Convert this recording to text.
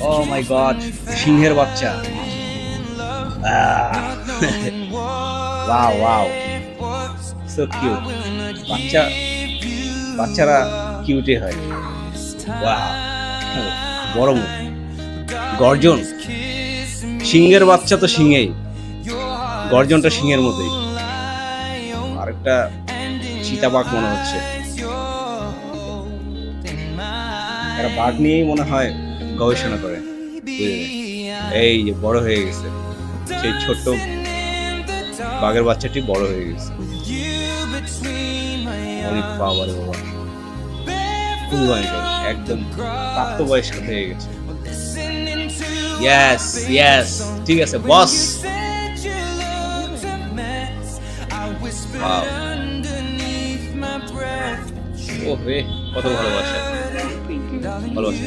ও মাই god, সিংহের বাচ্চা। Wow wow, so cute. বাচ্চা, বাচ্চারা কিউটই হয়। ওয়াও, বড় মুখ, গর্জন। সিংহের বাচ্চা তো সিংহেই, গর্জনটা সিংহের মতোই। আরেকটা চিতাবাঘ মনে হচ্ছে। এরা বাঘ নিয়েই মনে হয় গবেষণা করে। এই যে বড় হয়ে গেছে, সেই ছোট্ট বাঘের বাচ্চাটি বড় হয়ে গেছে। অনেক বাবা রে বাবা, খুবই ভয়ঙ্কর, একদম প্রাপ্তবয়স্ক হয়ে গেছে। ইয়েস ইয়েস, ঠিক আছে বস। ও রে, কত ভালোবাসা, ভালোবাসা।